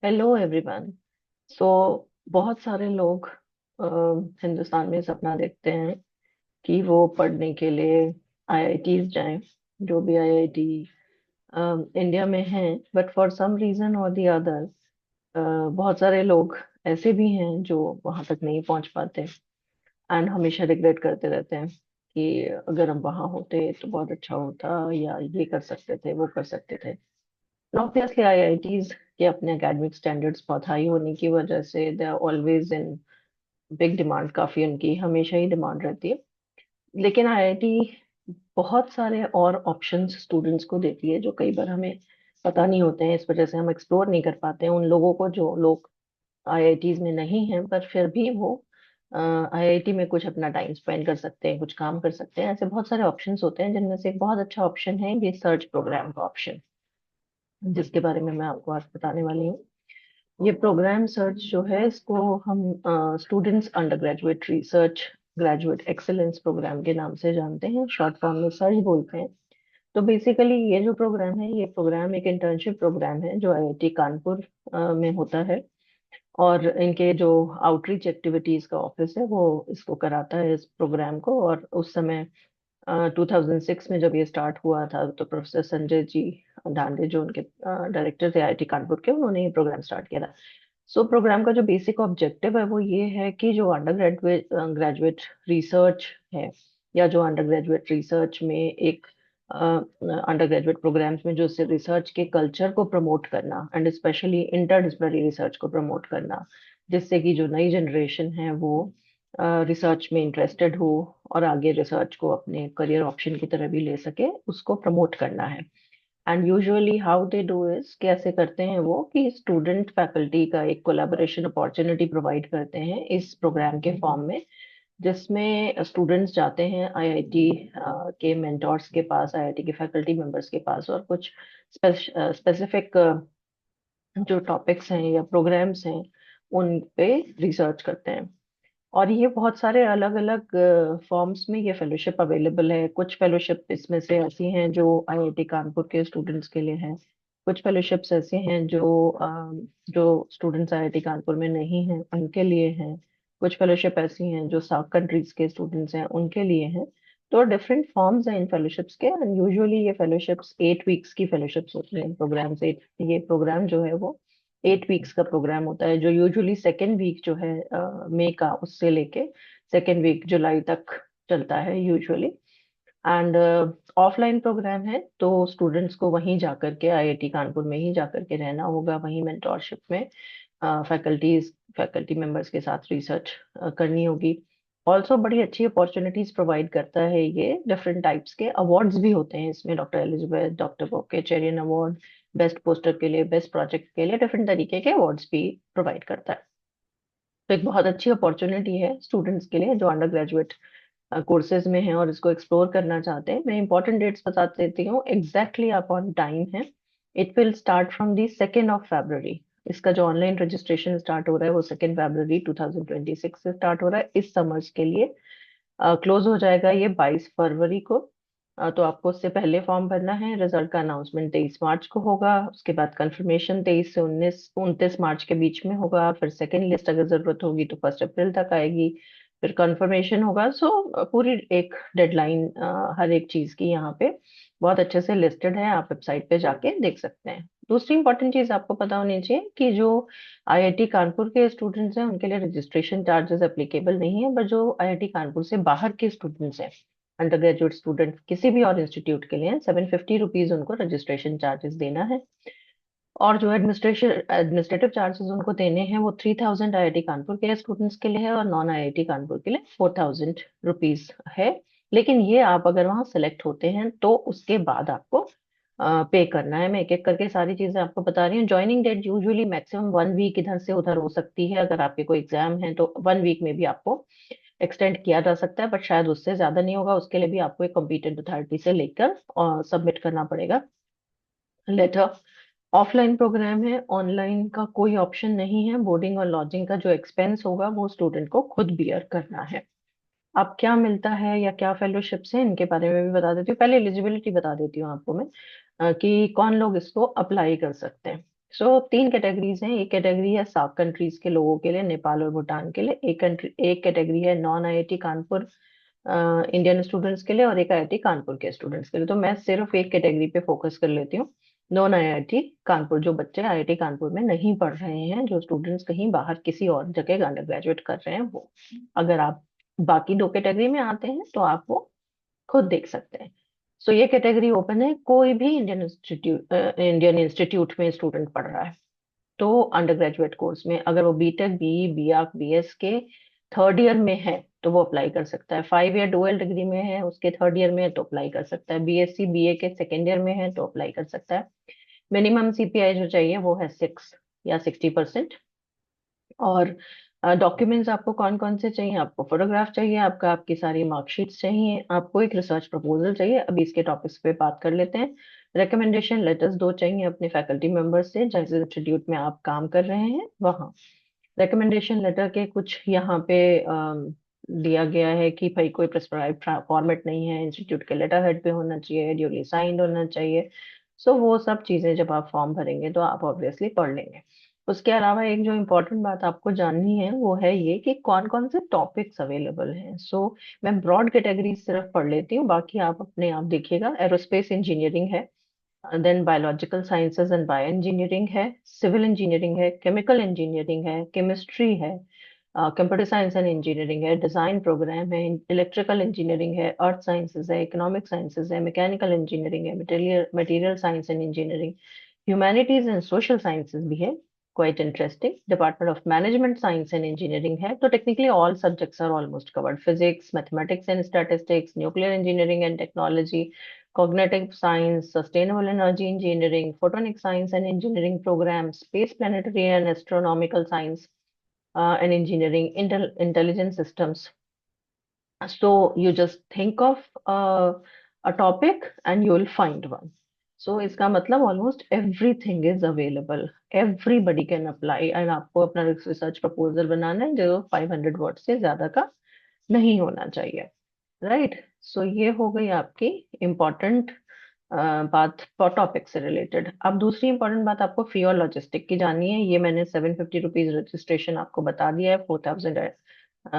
Hello everyone. सो बहुत सारे लोग अ, हिंदुस्तान में सपना देखते हैं कि वो पढ़ने के लिए आईआईटीज जाएं। जो भी आईआईटी इंडिया में हैं, बट फॉर सम रीजन और दी अदर बहुत सारे लोग ऐसे भी हैं जो वहां तक नहीं पहुंच पाते एंड हमेशा रिग्रेट करते रहते हैं कि अगर हम वहां होते तो बहुत अच्छा होता, या ये कर सकते थे वो कर सकते थे। ऑब्वियसली आईआईटीज के अपने एकेडमिक स्टैंडर्ड्स बहुत हाई होने की वजह से they are always in big demand, काफी उनकी हमेशा ही डिमांड रहती है। लेकिन आईआईटी बहुत सारे और ऑप्शंस स्टूडेंट्स को देती है जो कई बार हमें पता नहीं होते हैं, इस वजह से हम एक्सप्लोर नहीं कर पाते हैं उन लोगों को जो लोग आईआईटीज में नहीं हैं, पर फिर भी वो आईआईटी में कुछ अपना टाइम स्पेंड कर सकते हैं, कुछ काम कर सकते हैं। ऐसे बहुत सारे ऑप्शंस होते हैं जिनमें से एक बहुत अच्छा ऑप्शन है ये सर्च प्रोग्राम का ऑप्शन, जिसके बारे में मैं आपको आज बताने वाली हूँ। ये प्रोग्राम सर्च जो है इसको हम students undergraduate research graduate excellence program के नाम से जानते हैं, शॉर्ट फॉर्म में सर्च बोलते हैं। तो बेसिकली ये जो प्रोग्राम है, ये प्रोग्राम एक इंटर्नशिप प्रोग्राम है जो आईआईटी कानपुर में होता है। और इनके जो आउटरीच एक्टिविटीज का ऑफिस है वो इसको कराता है इस प्रोग्राम को। और उस समय 2006 में जब ये स्टार्ट हुआ था तो प्रोफेसर संजय जी डांडे जो उनके डायरेक्टर थे आईआईटी कानपुर के, उन्होंने ये प्रोग्राम स्टार्ट किया था। सो प्रोग्राम का जो बेसिक ऑब्जेक्टिव है वो ये है कि जो अंडर ग्रेजुएट ग्रेजुएट रिसर्च है, या जो अंडर ग्रेजुएट रिसर्च में एक अंडर ग्रेजुएट प्रोग्राम्स में जो रिसर्च के कल्चर को प्रमोट करना एंड स्पेशली इंटरडिसिप्लिनरी रिसर्च को प्रमोट करना, जिससे कि जो नई जनरेशन है वो रिसर्च में इंटरेस्टेड हो और आगे रिसर्च को अपने करियर ऑप्शन की तरह भी ले सके, उसको प्रमोट करना है। And usually how they do is, कैसे करते हैं वो कि स्टूडेंट फैकल्टी का एक कोलैबोरेशन अपॉर्चुनिटी प्रोवाइड करते हैं इस प्रोग्राम के फॉर्म में, जिसमें स्टूडेंट्स जाते हैं आईआईटी के मेंटोर्स के पास, आईआईटी के फैकल्टी मेंबर्स के पास, और कुछ स्पेसिफिक जो टॉपिक्स हैं या प्रोग्राम्स हैं उन पे रिसर्च करते हैं। और ये बहुत सारे अलग अलग फॉर्म्स में ये फेलोशिप अवेलेबल है। कुछ फेलोशिप इसमें से ऐसी हैं जो आईआईटी कानपुर के स्टूडेंट्स के लिए हैं, कुछ फेलोशिप्स ऐसे हैं जो स्टूडेंट्स आईआईटी कानपुर में नहीं हैं उनके लिए हैं, कुछ फेलोशिप ऐसी हैं जो सार्क कंट्रीज के स्टूडेंट्स हैं उनके लिए हैं। तो डिफरेंट फॉर्म्स हैं इन फेलोशिप्स के, एंड यूजुअली ये फेलोशिप्स 8 वीक्स की फेलोशिप्स होती हैं। प्रोग्राम से ये प्रोग्राम जो है वो 8 वीक्स का प्रोग्राम होता है, जो यूजुअली सेकेंड वीक जो है मई का, उससे लेके सेकेंड वीक जुलाई तक चलता है यूजुअली। एंड ऑफलाइन प्रोग्राम है तो स्टूडेंट्स को वहीं जाकर के, आईआईटी कानपुर में ही जाकर के रहना होगा, वहीं मेंटोरशिप में फैकल्टी मेंबर्स के साथ रिसर्च करनी होगी। ऑल्सो बड़ी अच्छी अपॉर्चुनिटीज प्रोवाइड करता है ये। डिफरेंट टाइप्स के अवार्ड्स भी होते हैं इसमें, डॉक्टर एलिजाबेथ, डॉक्टर बोकेचेरियन अवार्ड, बेस्ट पोस्टर के लिए, बेस्ट प्रोजेक्ट के लिए डिफरेंट तरीके के अवार्ड्स भी प्रोवाइड करता है। तो एक बहुत अच्छी अपॉर्चुनिटी है स्टूडेंट्स के लिए जो अंडर ग्रेजुएट कोर्सेज में हैं और इसको एक्सप्लोर करना चाहते हैं। मैं इंपॉर्टेंट डेट्स बता देती हूँ, एग्जैक्टली आप ऑन टाइम है। It will start from the 2 फरवरी। इसका जो ऑनलाइन रजिस्ट्रेशन स्टार्ट हो रहा है वो 2 फरवरी 2026 से स्टार्ट हो रहा है इस समर्स के लिए। क्लोज हो जाएगा ये 22 फरवरी को। तो आपको उससे पहले फॉर्म भरना है। रिजल्ट का अनाउंसमेंट 23 मार्च को होगा, उसके बाद कंफर्मेशन 23 से 29 मार्च के बीच में होगा, फिर सेकेंड लिस्ट अगर जरूरत होगी तो 1 अप्रैल तक आएगी, फिर कंफर्मेशन होगा। सो पूरी एक डेडलाइन हर एक चीज की यहाँ पे बहुत अच्छे से लिस्टेड है, आप वेबसाइट पे जाके देख सकते हैं। दूसरी इंपॉर्टेंट चीज आपको पता होनी चाहिए कि जो आईआईटी कानपुर के स्टूडेंट्स हैं उनके लिए रजिस्ट्रेशन चार्जेस एप्लीकेबल नहीं है, बट जो आईआईटी कानपुर से बाहर के स्टूडेंट्स हैं, अंडर ग्रेजुएट स्टूडेंट किसी भी और इंस्टीट्यूट के लिए, 750 रुपीज उनको रजिस्ट्रेशन चार्जेस देना है। और जो एडमिनिस्ट्रेशन एडमिनिस्ट्रेटिव चार्जेस उनको देने हैं वो 3000 आईआईटी कानपुर के स्टूडेंट्स के लिए है, और नॉन आईआईटी कानपुर के लिए 4000 रुपीज है। लेकिन ये आप अगर वहाँ सेलेक्ट होते हैं तो उसके बाद आपको पे करना है। मैं एक एक करके सारी चीजें आपको बता रही हूँ। Joining date usually maximum 1 week इधर से उधर हो सकती है, अगर आपके कोई एग्जाम है तो 1 वीक में भी आपको एक्सटेंड किया जा सकता है, बट शायद उससे ज्यादा नहीं होगा। उसके लिए भी आपको एक कॉम्पिटेंट अथॉरिटी से लेकर सबमिट करना पड़ेगा लेटर। ऑफलाइन प्रोग्राम है, ऑनलाइन का कोई ऑप्शन नहीं है। बोर्डिंग और लॉजिंग का जो एक्सपेंस होगा वो स्टूडेंट को खुद बियर करना है। अब क्या मिलता है या क्या फेलोशिप्स हैं इनके बारे में भी बता देती हूँ। पहले एलिजिबिलिटी बता देती हूँ आपको मैं, कि कौन लोग इसको अप्लाई कर सकते हैं। सो तीन कैटेगरीज हैं। एक कैटेगरी है सार्क कंट्रीज के लोगों के लिए, नेपाल और भूटान के लिए। एक कैटेगरी है non IIT Kanpur Indian students के लिए, और एक आईआईटी कानपुर के स्टूडेंट्स के लिए। तो मैं सिर्फ एक कैटेगरी पे फोकस कर लेती हूँ, नॉन आईआईटी कानपुर, जो बच्चे आईआईटी कानपुर में नहीं पढ़ रहे हैं, जो स्टूडेंट्स कहीं बाहर किसी और जगह अंडर ग्रेजुएट कर रहे हैं वो। अगर आप बाकी दो कैटेगरी में आते हैं तो आप वो खुद देख सकते हैं। सो ये कैटेगरी ओपन है, कोई भी इंडियन इंस्टीट्यूट में स्टूडेंट पढ़ रहा है तो अंडर ग्रेजुएट कोर्स में, अगर वो बीटेक, बी बीआर्क, बीएस के थर्ड ईयर में है तो वो अप्लाई कर सकता है। 5 ईयर डुअल डिग्री में है, उसके थर्ड ईयर में है तो अप्लाई कर सकता है। बीएससी बीए के सेकेंड ईयर में है तो अप्लाई कर सकता है। मिनिमम सीपीआई जो चाहिए वो है 6 या 60%। और डॉक्यूमेंट्स आपको कौन कौन से चाहिए? आपको फोटोग्राफ चाहिए, आपकी सारी मार्कशीट्स चाहिए, आपको एक रिसर्च प्रपोजल चाहिए। अभी इसके टॉपिक्स पे बात कर लेते हैं। रिकमेंडेशन लेटर्स दो चाहिए अपने फैकल्टी मेंबर्स से, जिस इंस्टीट्यूट में आप काम कर रहे हैं वहाँ। रिकमेंडेशन लेटर के कुछ यहाँ पे दिया गया है कि भाई कोई प्रिस्क्राइब फॉर्मेट नहीं है, इंस्टीट्यूट के लेटर हेड पे होना चाहिए, ड्यूली साइंड होना चाहिए। सो वो सब चीजें जब आप फॉर्म भरेंगे तो आप ऑब्वियसली पढ़ लेंगे। उसके अलावा एक जो इम्पोर्टेंट बात आपको जाननी है वो है ये कि कौन कौन से टॉपिक्स अवेलेबल हैं। सो मैं ब्रॉड कैटेगरी सिर्फ पढ़ लेती हूँ, बाकी आप अपने आप देखिएगा। एरोस्पेस इंजीनियरिंग है, then biological sciences and bio engineering है, सिविल इंजीनियरिंग है, केमिकल इंजीनियरिंग है, केमिस्ट्री है, कंप्यूटर साइंस एंड इंजीनियरिंग है, डिजाइन प्रोग्राम है, इलेक्ट्रिकल इंजीनियरिंग है, अर्थ साइंसेज है, इकोनॉमिक साइंसेज है, मैकेनिकल इंजीनियरिंग है, material material science and engineering, humanities and social sciences भी है, quite interesting. Department of management science and engineering है। तो technically all subjects are almost covered, physics, mathematics and statistics, nuclear engineering and technology, cognitive science, sustainable energy engineering, photonic science and engineering programs, space planetary and astronomical science and engineering, intelligent systems. So you just think of a topic and you will find one. So इसका मतलब almost everything is available. Everybody can apply and आपको अपना research proposal बनाना है जो 500 word से ज्यादा का नहीं होना चाहिए। राइट। सो ये हो गई आपकी इम्पोर्टेंट बात टॉपिक से रिलेटेड। अब दूसरी इंपॉर्टेंट बात आपको फी और लॉजिस्टिक की जाननी है। ये मैंने 750 रुपीज रजिस्ट्रेशन आपको बता दिया है, 4000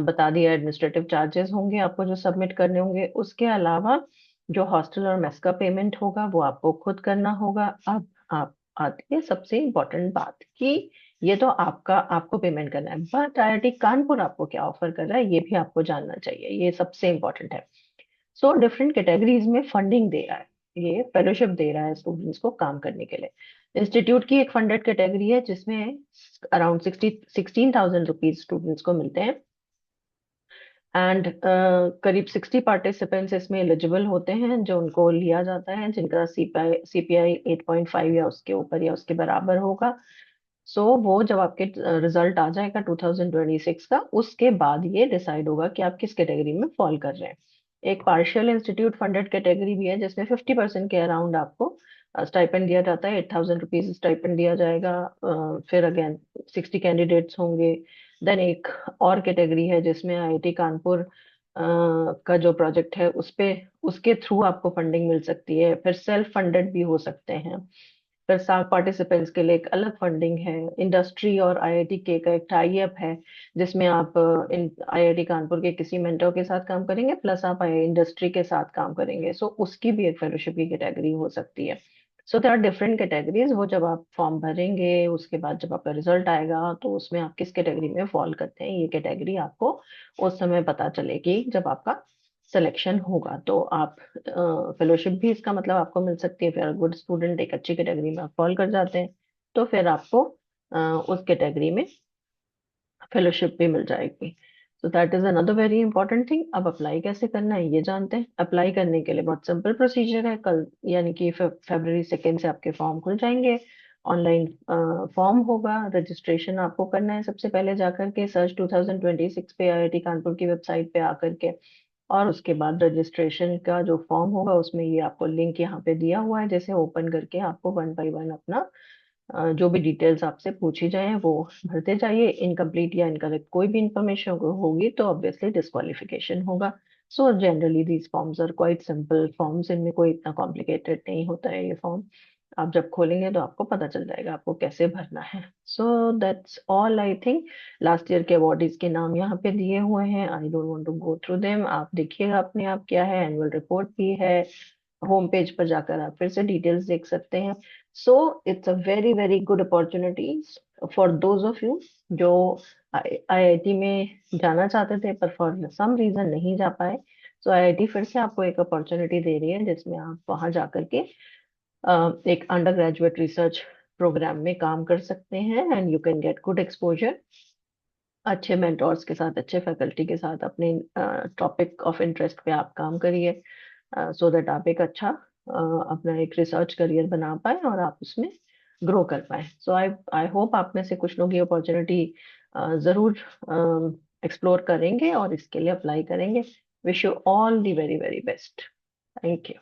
बता दिया एडमिनिस्ट्रेटिव चार्जेस होंगे आपको जो सबमिट करने होंगे। उसके अलावा जो हॉस्टल और मेस का पेमेंट होगा वो आपको खुद करना होगा। अब आप आती है सबसे इम्पोर्टेंट बात कि ये तो आपको पेमेंट करना है, बट आईआईटी कानपुर आपको क्या ऑफर कर रहा है ये भी आपको जानना चाहिए, ये सबसे इम्पोर्टेंट है। सो डिफरेंट कैटेगरीज में फंडिंग दे रहा है, ये फेलोशिप दे रहा है स्टूडेंट्स को काम करने के लिए। इंस्टीट्यूट की एक फंडेड कैटेगरी है जिसमें अराउंड 16,000 रुपीज स्टूडेंट्स को मिलते हैं। एंड करीब 60 पार्टिसिपेंट्स इसमें एलिजिबल होते हैं जो उनको लिया जाता है, जिनका सीपीआई 8.5 या उसके ऊपर या उसके बराबर होगा। सो वो जब आपके रिजल्ट आ जाएगा 2026 का, उसके बाद ये डिसाइड होगा कि आप किस कैटेगरी में फॉल कर रहे हैं। एक पार्शियल इंस्टीट्यूट फंडेड कैटेगरी भी है जिसमें 50% के अराउंड आपको स्टाइपेंड दिया जाता है, 8,000 रुपीज स्टाइपेंड दिया जाएगा। फिर अगेन 60 कैंडिडेट्स होंगे। देन एक और कैटेगरी है जिसमें आईआईटी कानपुर का जो प्रोजेक्ट है उस पे, उसके थ्रू आपको फंडिंग मिल सकती है। फिर सेल्फ फंडेड भी हो सकते हैं। फिर साग पार्टिसिपेंट्स के लिए एक अलग फंडिंग है। इंडस्ट्री और आईआईटी के का एक टाई अप है जिसमें आप इन आईआईटी कानपुर के किसी मेंटर के साथ काम करेंगे, प्लस आप आई इंडस्ट्री के साथ काम करेंगे। सो उसकी भी एक फेलोशिप की कैटेगरी हो सकती है। So there are different categories. वो जब आप फॉर्म भरेंगे उसके बाद जब आपका रिजल्ट आएगा तो उसमें आप किस कैटेगरी में फॉल करते हैं ये कैटेगरी आपको उस समय पता चलेगी जब आपका सिलेक्शन होगा। तो आप फेलोशिप भी इसका मतलब आपको मिल सकती है। फिर गुड स्टूडेंट एक अच्छी कैटेगरी में आप फॉल कर जाते हैं तो फिर आपको उस कैटेगरी में फेलोशिप भी मिल जाएगी। So that is another very important thing. अब अप्लाई कैसे करना है ये जानते हैं। अप्लाई करने के लिए बहुत सिंपल प्रोसीजर है। कल यानी कि February 2 से आपके फॉर्म खुल जाएंगे। ऑनलाइन फॉर्म होगा, रजिस्ट्रेशन आपको करना है सबसे पहले जाकर के सर्च 2026 पे आईआईटी कानपुर की वेबसाइट पे आकर के। और उसके बाद रजिस्ट्रेशन का जो फॉर्म होगा उसमें ये आपको लिंक यहाँ पे दिया हुआ है, जैसे ओपन करके आपको वन बाय वन अपना जो भी डिटेल्स आपसे पूछी जाए वो भरते जाइए। इनकम्प्लीट या इनकरेक्ट कोई भी इंफॉर्मेशन होगी तो ऑब्वियसली डिस्क्वालिफिकेशन होगा। So generally these forms are quite simple forms, इनमें कोई इतना कॉम्प्लिकेटेड नहीं होता है ये फॉर्म। आप जब खोलेंगे तो आपको पता चल जाएगा आपको कैसे भरना है। So that's all I think. Last year के अवॉर्डीज के नाम यहाँ पे दिए हुए हैं, I don't want to go through them, आप देखिएगा अपने आप क्या है। एनुअल रिपोर्ट भी है, होम पेज पर जाकर आप फिर से डिटेल्स देख सकते हैं। So it's a very very good opportunity for those of you जो आईआईटी में जाना चाहते थे पर फॉर सम रीजन नहीं जा पाए। सो आईआईटी फिर से आपको एक अपॉर्चुनिटी दे रही है जिसमें आप वहां जाकर के एक अंडर ग्रेजुएट रिसर्च प्रोग्राम में काम कर सकते हैं and you can get good exposure. अच्छे मेंटोर्स के साथ, अच्छे फैकल्टी के साथ अपने टॉपिक ऑफ इंटरेस्ट पे आप काम करिए, सो दैट आप एक अच्छा अपना एक रिसर्च करियर बना पाए और आप उसमें ग्रो कर पाए। सो आई आई होप आप में से कुछ लोग ये अपॉर्चुनिटी जरूर एक्सप्लोर करेंगे और इसके लिए अप्लाई करेंगे। Wish you all the very very best. Thank you.